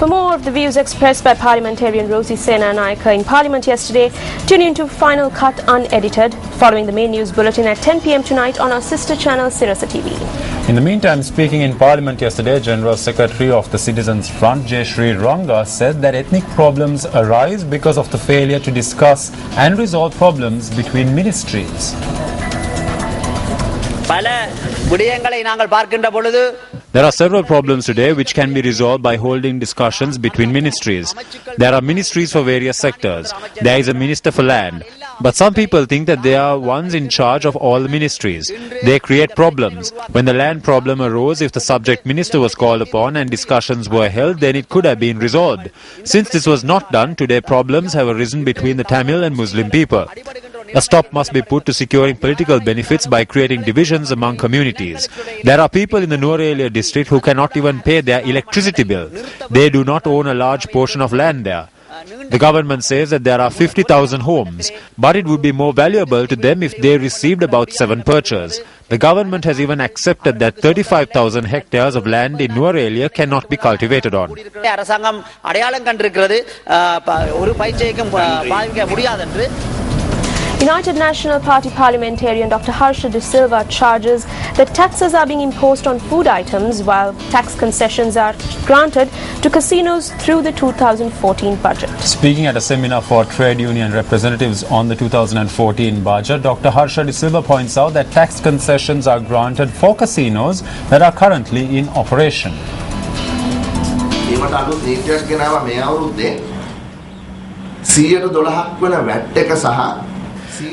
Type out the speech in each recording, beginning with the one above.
For more of the views expressed by parliamentarian Rosie Senanayake in Parliament yesterday, tune into Final Cut Unedited, following the main news bulletin at 10 p.m. tonight on our sister channel Sirasa TV. In the meantime, speaking in Parliament yesterday, General Secretary of the Citizens Front, Jayashree Ranga, said that ethnic problems arise because of the failure to discuss and resolve problems between ministries. There are several problems today which can be resolved by holding discussions between ministries. There are ministries for various sectors. There is a minister for land. But some people think that they are ones in charge of all the ministries. They create problems. When the land problem arose, if the subject minister was called upon and discussions were held, then it could have been resolved. Since this was not done, today problems have arisen between the Tamil and Muslim people. A stop must be put to securing political benefits by creating divisions among communities. There are people in the Nuwara district who cannot even pay their electricity bill. They do not own a large portion of land there. The government says that there are 50,000 homes, but it would be more valuable to them if they received about 7 purchase. The government has even accepted that 35,000 hectares of land in Nuwara cannot be cultivated on. United National Party parliamentarian Dr. Harsha De Silva charges that taxes are being imposed on food items while tax concessions are granted to casinos through the 2014 budget. Speaking at a seminar for trade union representatives on the 2014 budget, Dr. Harsha De Silva points out that tax concessions are granted for casinos that are currently in operation.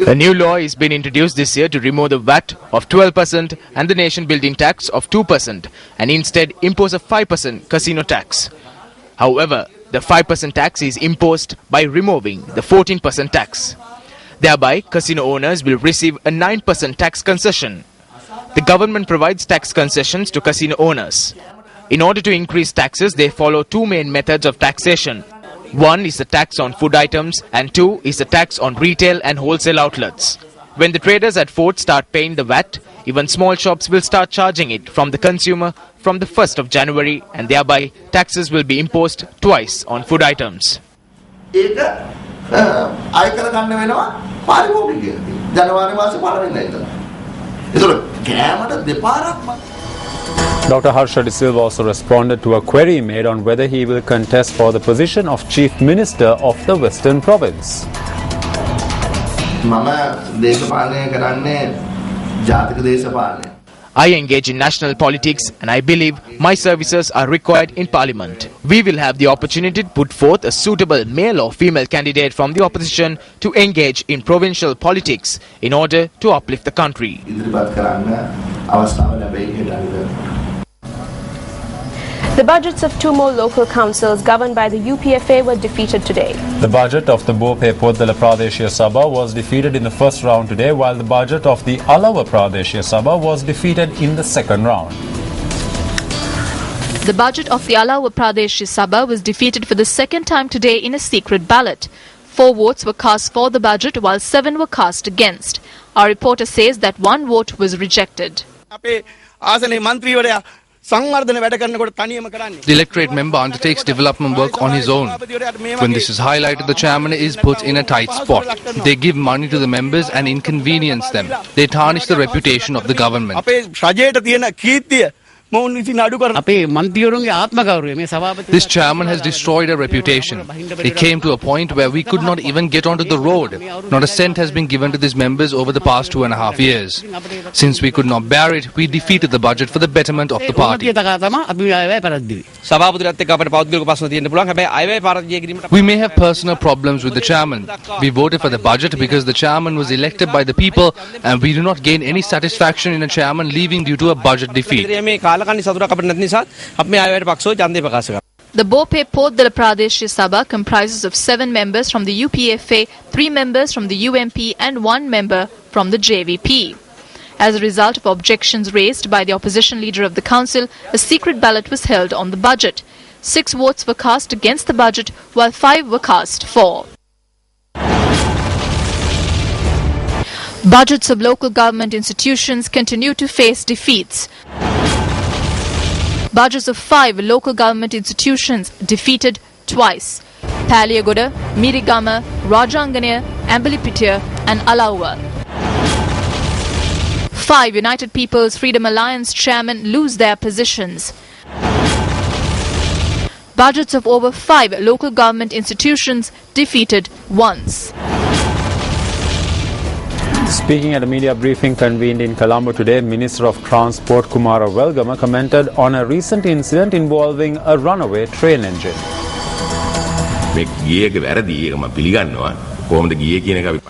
A new law is being introduced this year to remove the VAT of 12% and the nation building tax of 2% and instead impose a 5% casino tax. However, the 5% tax is imposed by removing the 14% tax. Thereby, casino owners will receive a 9% tax concession. The government provides tax concessions to casino owners. In order to increase taxes, they follow 2 main methods of taxation. One is the tax on food items and 2 is the tax on retail and wholesale outlets. When the traders at Fort start paying the VAT, even small shops will start charging it from the consumer from the 1st of January, and thereby taxes will be imposed twice on food items. Dr. Harsha De Silva also responded to a query made on whether he will contest for the position of Chief Minister of the Western Province. I engage in national politics and I believe my services are required in Parliament. We will have the opportunity to put forth a suitable male or female candidate from the opposition to engage in provincial politics in order to uplift the country. The budgets of 2 more local councils governed by the UPFA were defeated today. The budget of the Bope Poddala Pradeshiya Sabha was defeated in the first round today, while the budget of the Alawa Pradeshiya Sabha was defeated in the second round. The budget of the Alawa Pradeshiya Sabha was defeated for the second time today in a secret ballot. 4 votes were cast for the budget while 7 were cast against. Our reporter says that 1 vote was rejected. The electorate member undertakes development work on his own. When this is highlighted, the chairman is put in a tight spot. They give money to the members and inconvenience them. They tarnish the reputation of the government. This chairman has destroyed our reputation. It came to a point where we could not even get onto the road. Not a cent has been given to these members over the past 2.5 years. Since we could not bear it, we defeated the budget for the betterment of the party. We may have personal problems with the chairman. We voted for the budget because the chairman was elected by the people, and we do not gain any satisfaction in a chairman leaving due to a budget defeat. The Bope Poddala Pradeshiya Sabha comprises of 7 members from the UPFA, 3 members from the UMP and 1 member from the JVP. As a result of objections raised by the opposition leader of the council, a secret ballot was held on the budget. 6 votes were cast against the budget while 5 were cast for. Budgets of local government institutions continue to face defeats. Budgets of 5 local government institutions defeated twice: Paliyagoda, Mirigama, Rajanganaya, Ambalipitia and Alauwa. 5 United People's Freedom Alliance chairmen lose their positions. Budgets of over 5 local government institutions defeated once. Speaking at a media briefing convened in Colombo today, Minister of Transport Kumara Welgama commented on a recent incident involving a runaway train engine.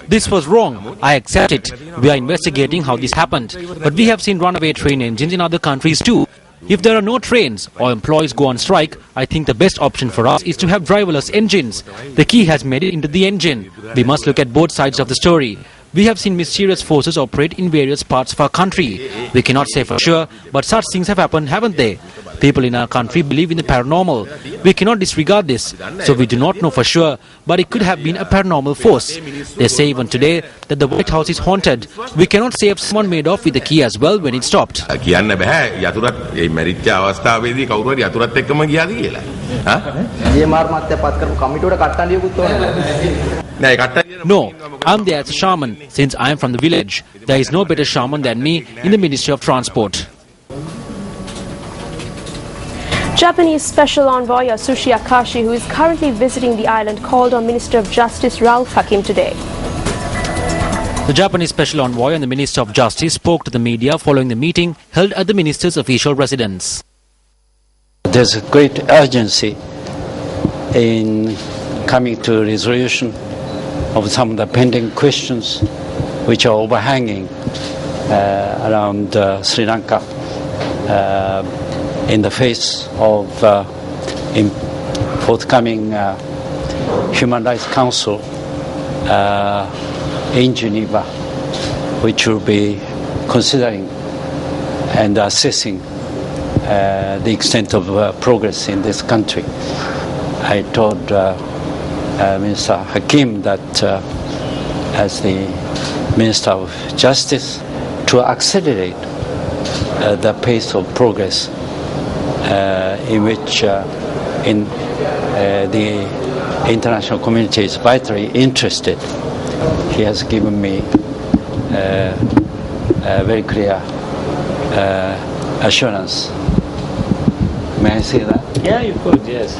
This was wrong. I accept it. We are investigating how this happened. But we have seen runaway train engines in other countries too. If there are no trains or employees go on strike, I think the best option for us is to have driverless engines. The key has made it into the engine. We must look at both sides of the story. We have seen mysterious forces operate in various parts of our country. We cannot say for sure, but such things have happened, haven't they? People in our country believe in the paranormal. We cannot disregard this, so we do not know for sure, but it could have been a paranormal force. They say even today that the White House is haunted. We cannot say if someone made off with the key as well when it stopped. No, I'm there as a shaman, since I am from the village. There is no better shaman than me in the Ministry of Transport. Japanese Special Envoy Yasushi Akashi, who is currently visiting the island, called on Minister of Justice Ralph Hakim today. The Japanese Special Envoy and the Minister of Justice spoke to the media following the meeting held at the Minister's official residence. There's a great urgency in coming to resolution of some of the pending questions which are overhanging around Sri Lanka in the face of forthcoming Human Rights Council in Geneva, which will be considering and assessing the extent of progress in this country. I told Minister Hakim that as the Minister of Justice to accelerate the pace of progress in which the international community is vitally interested. He has given me a very clear assurance. May I say that? Yeah, you could, yes.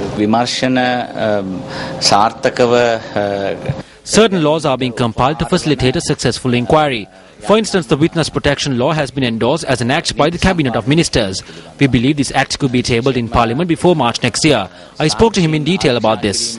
Certain laws are being compiled to facilitate a successful inquiry. For instance, the Witness Protection Law has been endorsed as an act by the Cabinet of Ministers. We believe this act could be tabled in Parliament before March next year. I spoke to him in detail about this.